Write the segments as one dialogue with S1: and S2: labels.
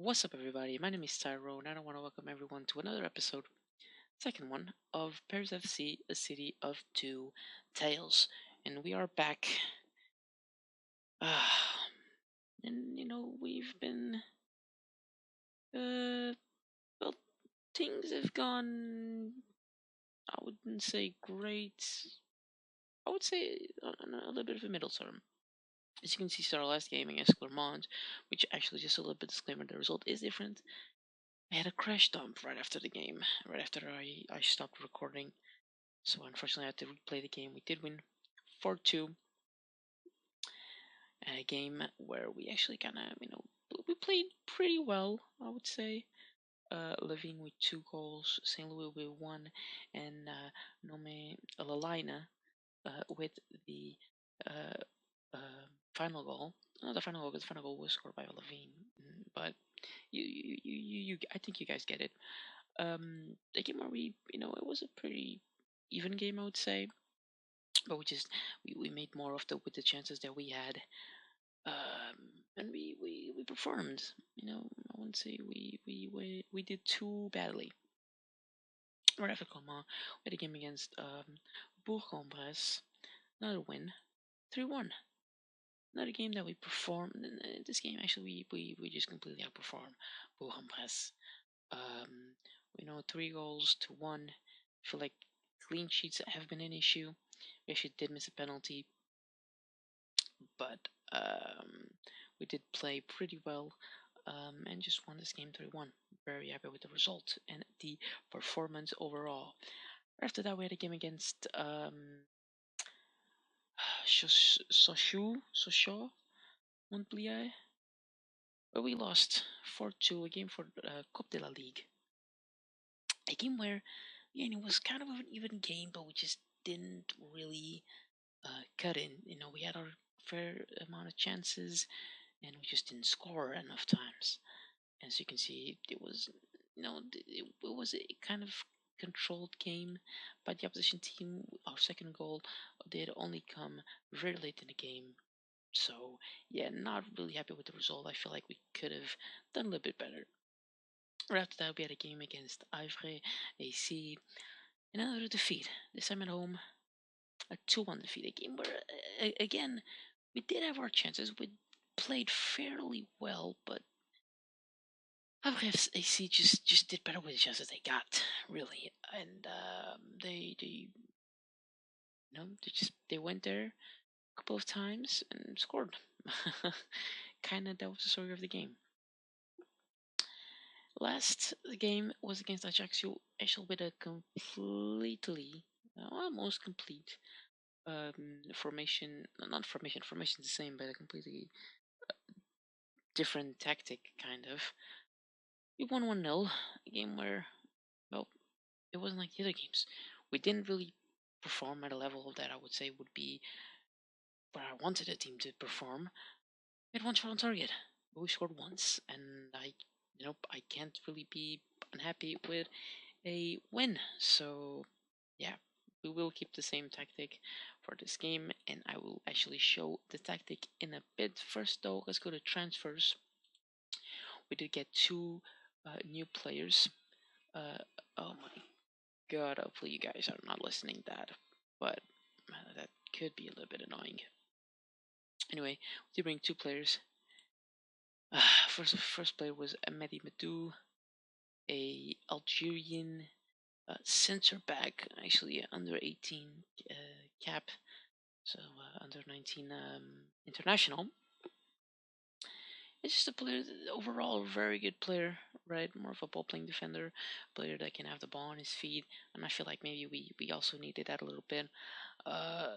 S1: What's up, everybody? My name is Tyrone, and I want to welcome everyone to another episode, second one, of Paris FC, a city of two tales. And we are back. And we've been, uh, well, things have gone, I wouldn't say great. I would say on a little bit of a middle term. As you can see, our last game against Clermont, which actually, just a little bit disclaimer, the result is different. I had a crash dump right after the game, right after I stopped recording. So unfortunately, I had to replay the game. We did win 4-2. A game where we actually kind of, we played pretty well, I would say. Living with 2 goals, St. Louis with 1, and Nome Lalina with the uh, final goal. Not the final goal, because the final goal was scored by Levine. But I think you guys get it. The game where it was a pretty even game, I would say, but we made more of the with the chances that we had, and we performed. I wouldn't say we did too badly. Right after Clermont, we had a game against Bourg-en-Bresse, another win, 3-1. Another game that we performed. This game actually we just completely outperformed Bourg-en-Bresse. Um, 3 goals to 1. I feel like clean sheets have been an issue. We actually did miss a penalty, but we did play pretty well, and just won this game 3-1. Very happy with the result and the performance overall. After that, we had a game against Sochaux Montpellier, where we lost 4-2, a game for Coupe de la Ligue. A game where, again, it was kind of an even game, but we just didn't really cut in. We had our fair amount of chances, and we just didn't score enough times. As you can see, it was a kind of controlled game by the opposition team. Our second goal did only come very late in the game. So, yeah, not really happy with the result. I feel like we could have done a little bit better. Right after that, we had a game against Ivry AC. Another defeat, this time at home, a 2-1 defeat. A game where, again, we did have our chances. We played fairly well, but Havre AC just did better with the chances they got, really. And they went there a couple of times and scored. Kind of that was the story of the game. Last game was against Ajaccio, actually with a completely, almost complete formation. Not formation. Formation's the same, but a completely different tactic, kind of. We won 1-0, a game where, well, it wasn't like the other games. We didn't really perform at a level that I would say would be where I wanted a team to perform. We had one shot on target, but we scored once, and I can't really be unhappy with a win. So, yeah, we will keep the same tactic for this game, and I will actually show the tactic in a bit. First, though, let's go to transfers. We did get 2 new players. Uh, oh my god, hopefully you guys are not listening to that, but that could be a little bit annoying. Anyway, we did bring 2 players. First player was Mehdi Medou, a Algerian center back, actually under 18 cap, so under 19 international. It's just a player, overall, a very good player, right? More of a ball playing defender, player that can have the ball on his feet, and I feel like maybe we also needed that a little bit. Uh,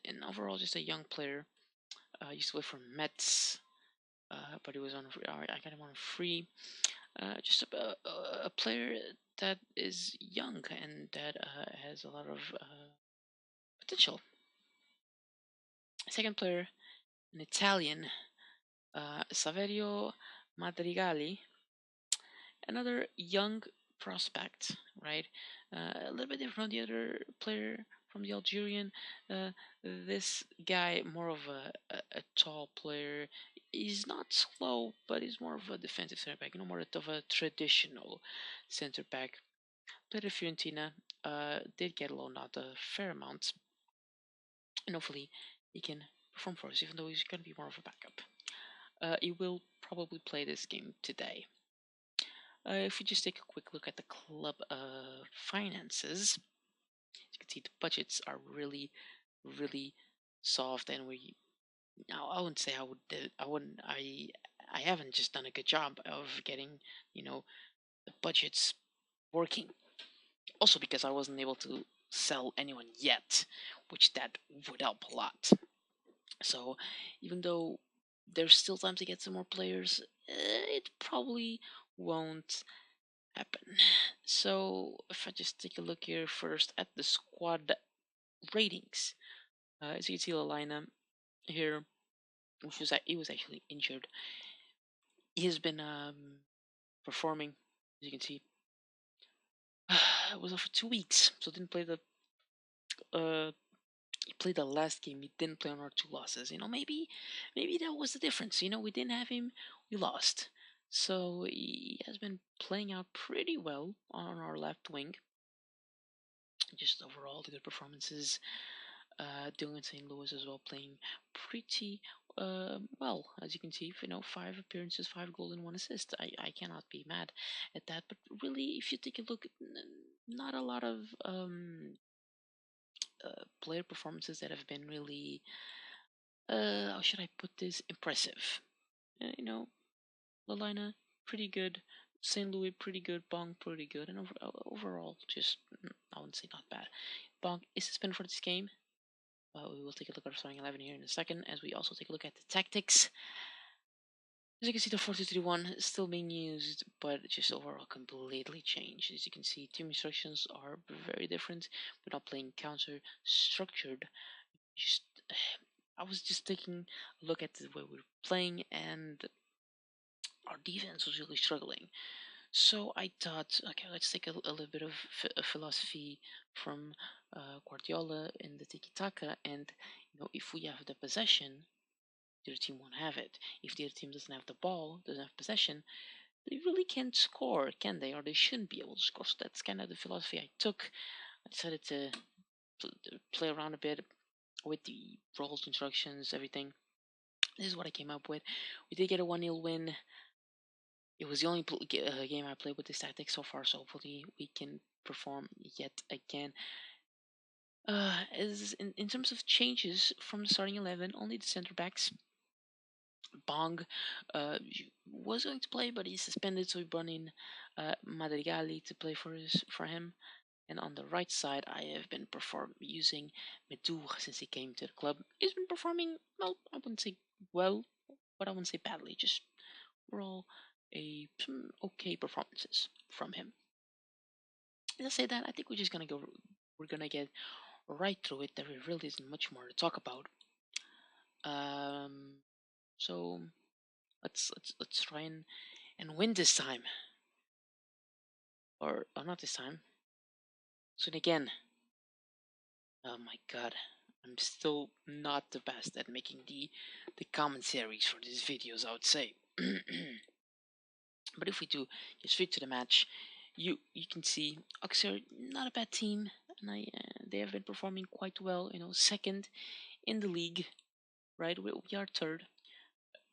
S1: and overall, just a young player. Used to play for Metz, but he was on. I got him on free. Just a player that is young and that has a lot of potential. Second player, an Italian, Saverio Madrigali, another young prospect, right? A little bit different from the other player from the Algerian. This guy, more of a tall player, He's not slow, but he's more of a defensive center back, more of a traditional center back. Played at Fiorentina, did get loaned out a fair amount, and hopefully he can perform for us, even though he's going to be more of a backup. He will probably play this game today. If we just take a quick look at the club finances, you can see the budgets are really, really soft, and we. Now, I wouldn't say I wouldn't. I haven't just done a good job of getting, the budgets working. Also, because I wasn't able to sell anyone yet, which that would help a lot. So, even though there's still time to get some more players, it probably won't happen. So, if I just take a look here first at the squad ratings, as you can see, Lalina here, he was actually injured. He has been performing, as you can see. It was over 2 weeks, so didn't play the. He played the last game. He didn't play on our two losses. Maybe that was the difference. We didn't have him. We lost. So he has been playing out pretty well on our left wing. Just overall, the good performances. Doing in St. Louis as well, playing pretty well, as you can see. 5 appearances, 5 goals, and 1 assist. I cannot be mad at that. But really, if you take a look, not a lot of player performances that have been really, how should I put this, impressive. Lalina, pretty good. St. Louis, pretty good. Bong, pretty good. And overall, just, I wouldn't say not bad. Bong is suspended for this game. We will take a look at our starting 11 here in a second, as we also take a look at the tactics. As you can see, the 4-2-3-1 is still being used, but just overall completely changed. As you can see, team instructions are very different. We're not playing counter structured. Just, I was just taking a look at the way we're playing, and our defense was really struggling. So I thought, okay, let's take a little bit of a philosophy from Guardiola in the tiki taka, and if we have the possession, the other team won't have it. If the other team doesn't have the ball, doesn't have possession, they really can't score, can they? Or they shouldn't be able to score. So that's kind of the philosophy I took. I decided to play around a bit with the roles, instructions, everything. This is what I came up with. We did get a 1-0 win. It was the only game I played with this tactic so far, so hopefully we can perform yet again. As in terms of changes from the starting 11, only the center backs. Bong was going to play, but he's suspended, so we brought in Madrigali to play for him. And on the right side, I have been using Medour since he came to the club. He's been performing well. I wouldn't say well, but I wouldn't say badly. Just overall, some okay performances from him. As I say that, I think we're just gonna go. We're gonna get right through it. There really isn't much more to talk about. So let's try and win this time, or not this time. So again, oh my god, I'm still not the best at making the commentaries for these videos, I would say. But if we do get straight to the match, you can see Auxerre, not a bad team, and they have been performing quite well. Second in the league, right? We are third.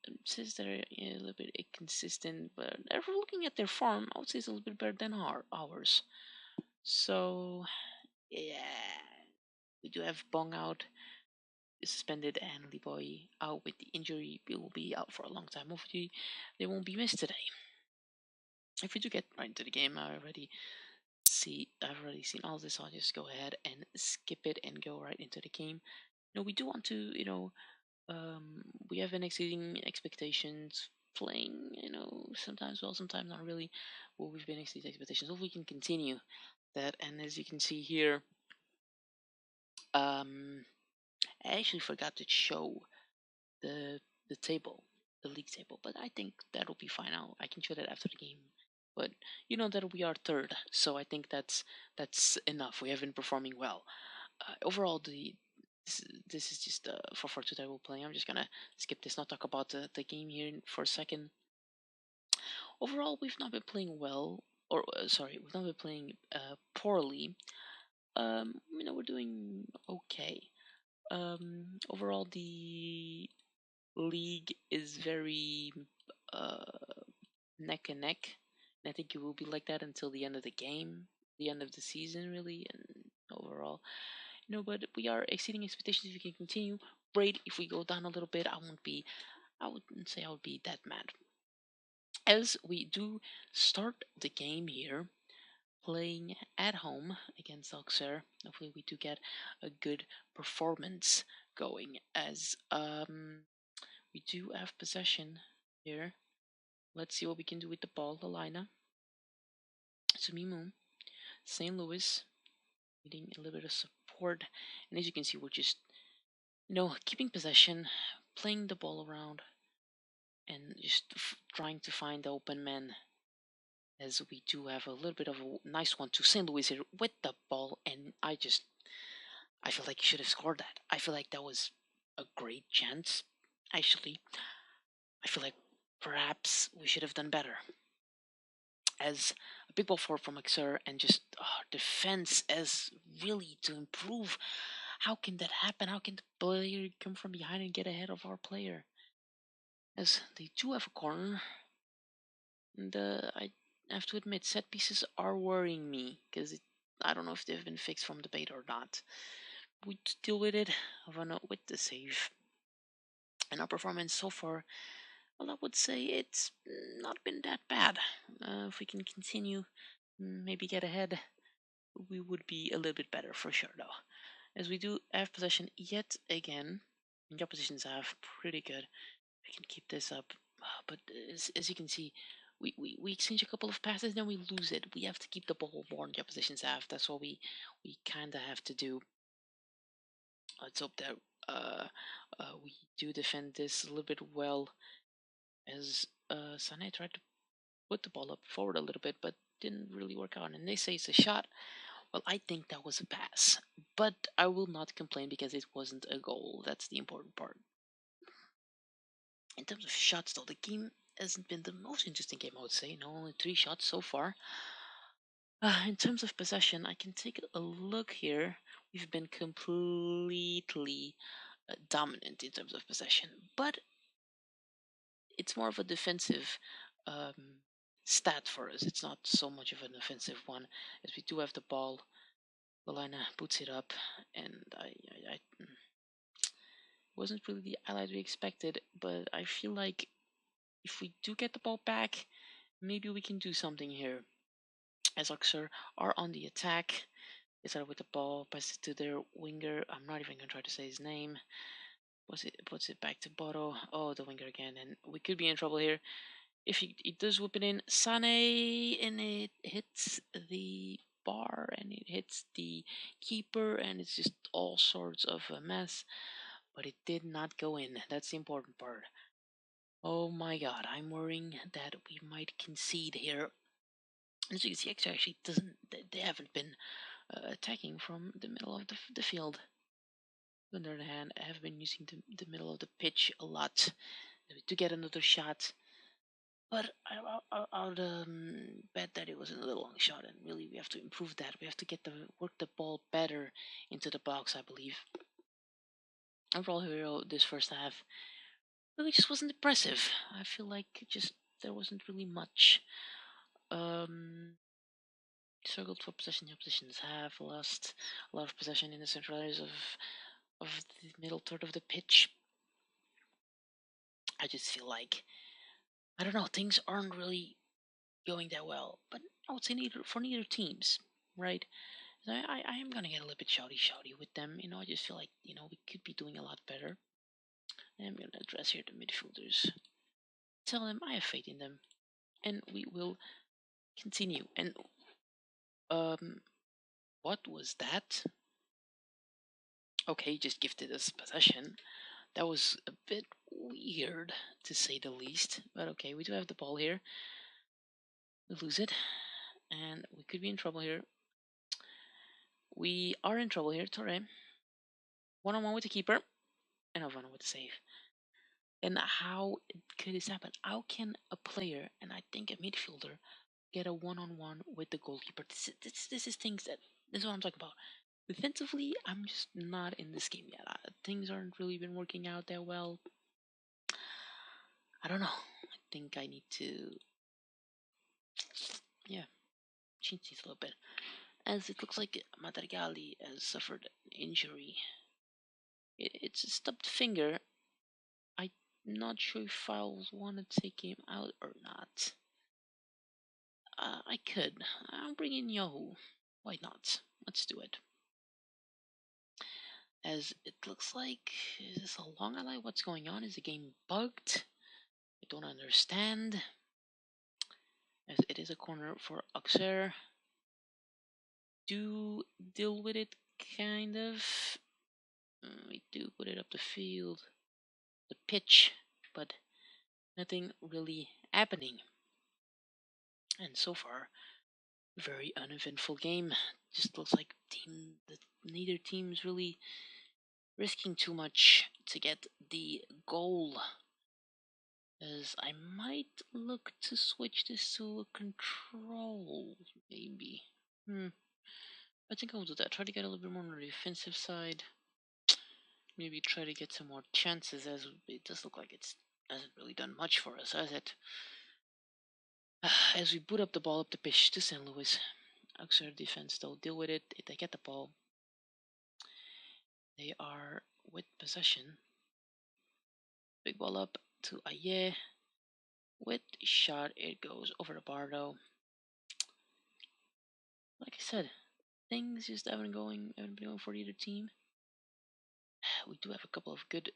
S1: It says they're a little bit inconsistent, but if we're looking at their form, I would say it's a little bit better than ours. So yeah, we do have Bong out, suspended, and Liboy out with the injury. He will be out for a long time. Hopefully, they won't be missed today. If we do get right into the game, I've already seen all this. So I'll just go ahead and skip it and go right into the game. We do want to, we have been exceeding expectations, playing, sometimes well, sometimes not really. Well, we've been exceeding expectations. Hopefully, we can continue that. And as you can see here, I actually forgot to show the table, the league table, but I think that'll be fine. I can show that after the game. But that we are third, so I think that's enough. We have been performing well. Overall, the this is just 4-4-2 that we're playing. I'm just gonna skip this, not talk about the game here for a second. Overall, we've not been playing well, or sorry, we've not been playing poorly. We're doing okay. Overall, the league is very uh, neck and neck. And I think it will be like that until the end of the game, the end of the season, really, and overall. But we are exceeding expectations. If we can continue, great. If we go down a little bit, I wouldn't say I would be that mad. As we do start the game here, playing at home against Auxerre, hopefully we do get a good performance going. As we do have possession here. Let's see what we can do with the ball. Lalina, Sumimu, St. Louis, needing a little bit of support. And as you can see, we're just, keeping possession, playing the ball around, and just trying to find the open man. As we do have a little bit of a nice one to St. Louis here with the ball, and I feel like he should have scored that. I feel like that was a great chance. Actually, I feel like perhaps we should have done better. As a big ball forward from Auxerre, and just defense as really to improve. How can that happen? How can the player come from behind and get ahead of our player? As they do have a corner, and I have to admit, set pieces are worrying me because I don't know if they've been fixed from the beta or not. We deal with it, with the save, and our performance so far. Well, I would say it's not been that bad. If we can continue, maybe get ahead, we would be a little bit better for sure, though. As we do have possession yet again, and the opposition's have pretty good. We can keep this up, but as you can see, we exchange a couple of passes, then we lose it. We have to keep the ball more in the opposition's half. That's what we kind of have to do. Let's hope that we do defend this a little bit well. As Sané tried to put the ball up forward a little bit, but didn't really work out. And they say it's a shot. Well, I think that was a pass, but I will not complain because it wasn't a goal. That's the important part. In terms of shots, though, the game hasn't been the most interesting game, I would say. No, only 3 shots so far. In terms of possession, I can take a look here. We've been completely dominant in terms of possession, but it's more of a defensive um, stat for us. It's not so much of an offensive one, as we do have the ball. Lalina puts it up, and I wasn't really the highlight we expected, but I feel like if we do get the ball back, maybe we can do something here. As Auxerre are on the attack, they start with the ball, pass it to their winger. I'm not even gonna try to say his name. Puts it back to Bodo. Oh, the winger again, and we could be in trouble here. If he does whip it in, Sane, and it hits the bar, and it hits the keeper, and it's just all sorts of a mess. But it did not go in. That's the important part. Oh my god, I'm worrying that we might concede here. As you can see, actually doesn't. They haven't been attacking from the middle of the field. On the other hand, I have been using the middle of the pitch a lot to get another shot. But I would bet that it was another long shot, and really we have to improve that. We have to work the ball better into the box, I believe. Overall, hero this first half really just wasn't impressive. I feel like just there wasn't really much. Um, Struggled for possession. The oppositions have lost a lot of possession in the central areas of the middle third of the pitch. I just feel like I don't know, things aren't really going that well. But I would say neither teams, right? So I am gonna get a little bit shouty with them. I just feel like we could be doing a lot better. I'm gonna address here the midfielders. Tell them I have faith in them, and we will continue. And what was that? Okay, just gifted us possession. That was a bit weird, to say the least. But okay, we do have the ball here. We lose it, and we could be in trouble here. We are in trouble here, Torre. 1-on-1 with the keeper, and a 1-on-1 with the save. And how could this happen? How can a player, and I think a midfielder, get a 1-on-1 with the goalkeeper? This is things that this is what I'm talking about. Defensively, I'm just not in this game yet. Things aren't really been working out that well. I don't know. I think I need to, yeah, change these a little bit. As it looks like Madrigali has suffered an injury. It's a stubbed finger. I'm not sure if I'll want to take him out or not. I could. I'll bring in Yahoo. Why not? Let's do it. As it looks like, is this a long ally? What's going on? Is the game bugged? I don't understand. As it is a corner for Auxerre. Do deal with it, kind of. We do put it up the field, the pitch, but nothing really happening. And so far, very uneventful game. Just looks like neither team's really risking too much to get the goal. As I might look to switch this to a control, maybe. I think I'll do that. Try to get a little bit more on the defensive side. Maybe try to get some more chances, as it does look like it hasn't really done much for us, has it? As we boot up the ball up the pitch to St. Louis. Auxerre defense, they'll deal with it. If they get the ball, they are with possession. Big ball up to Aye. With shot, it goes over the bar though. Like I said, things just haven't been going for either team. We do have a couple of good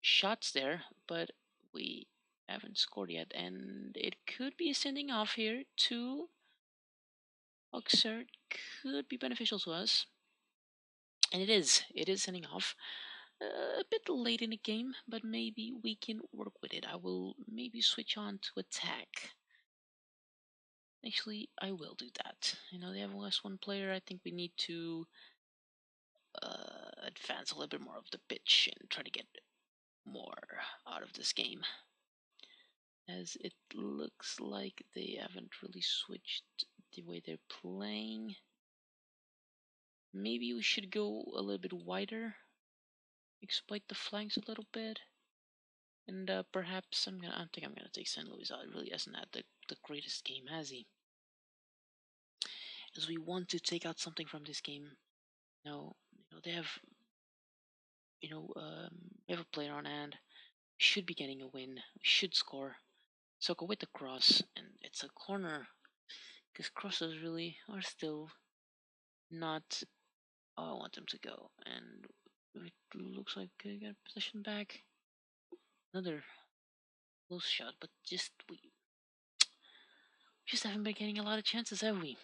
S1: shots there, but we haven't scored yet, and it could be a sending off here to Auxerre. Could be beneficial to us, and it is. It is sending off. A bit late in the game, but maybe we can work with it. I will maybe switch on to attack. Actually, I will do that. They have less one player. I think we need to advance a little bit more of the pitch and try to get more out of this game. As it looks like they haven't really switched the way they're playing. Maybe we should go a little bit wider, exploit the flanks a little bit, and perhaps I think I'm gonna take St. Louis out. It really hasn't had the greatest game, has he? As we want to take out something from this game. They have we have a player on hand. We should be getting a win. We should score. Soko with the cross, and it's a corner. Because crosses really are still not how I want them to go. And it looks like we got possession back. Another close shot, but we just haven't been getting a lot of chances, have we?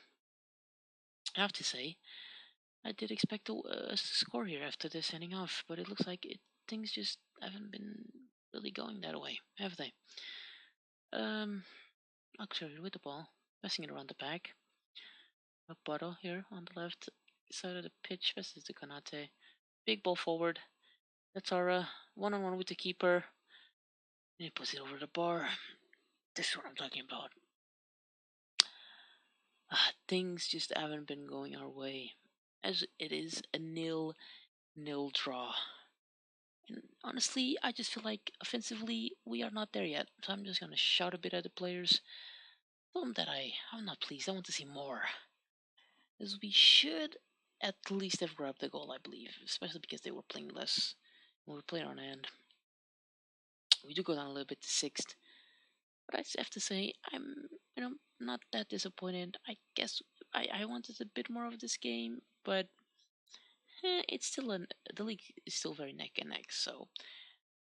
S1: I have to say, I did expect us to score here after the sending off, but it looks like things just haven't been really going that way, have they? Actually, with the ball, passing it around the back. A bottle here on the left side of the pitch passes to Kanate. Big ball forward. That's our one-on-one with the keeper. And he puts it over the bar. This is what I'm talking about. Things just haven't been going our way, as it is a 0-0 draw. And honestly, I just feel like offensively we are not there yet. So I'm just gonna shout a bit at the players. Tell them that I'm not pleased. I want to see more. As we should at least have grabbed the goal, I believe, especially because they were playing less when we played on hand. We do go down a little bit to sixth, but I have to say I'm not that disappointed. I guess I wanted a bit more of this game, but it's still the league is still very neck and neck, so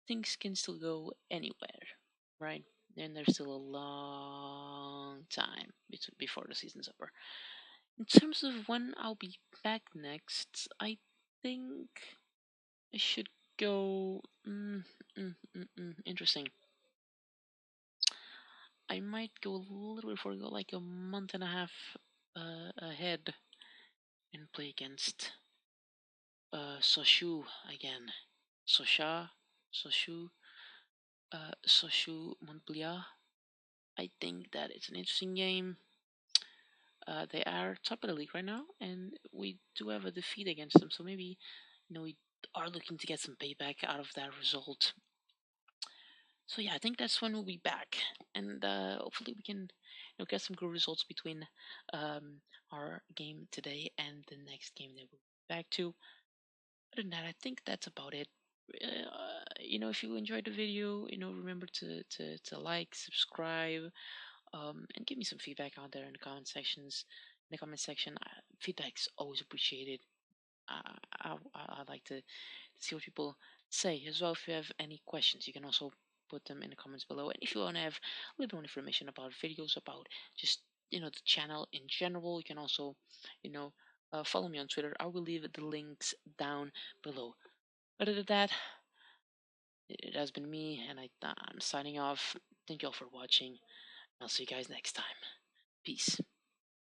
S1: things can still go anywhere, right? And there's still a long time before the season's over. In terms of when I'll be back next, I think I should go. Interesting. I might go a little before go like a month and a half ahead and play against Soshu again. Sosha, Soshu, Soshu Montpellier. I think that it's an interesting game. They are top of the league right now, and we do have a defeat against them. So maybe, we are looking to get some payback out of that result. So yeah, I think that's when we'll be back, and hopefully we can, get some good results between our game today and the next game that we'll be back to. Other than that, I think that's about it. If you enjoyed the video, remember to like, subscribe, and give me some feedback out there in the comment sections. In the comment section, feedback's always appreciated. I'd like to see what people say as well. If you have any questions, you can also put them in the comments below. And if you want to have a little more information about videos, about just the channel in general, you can also follow me on Twitter. I will leave the links down below. Other than that, it has been me, and I'm signing off. Thank you all for watching. I'll see you guys next time. Peace.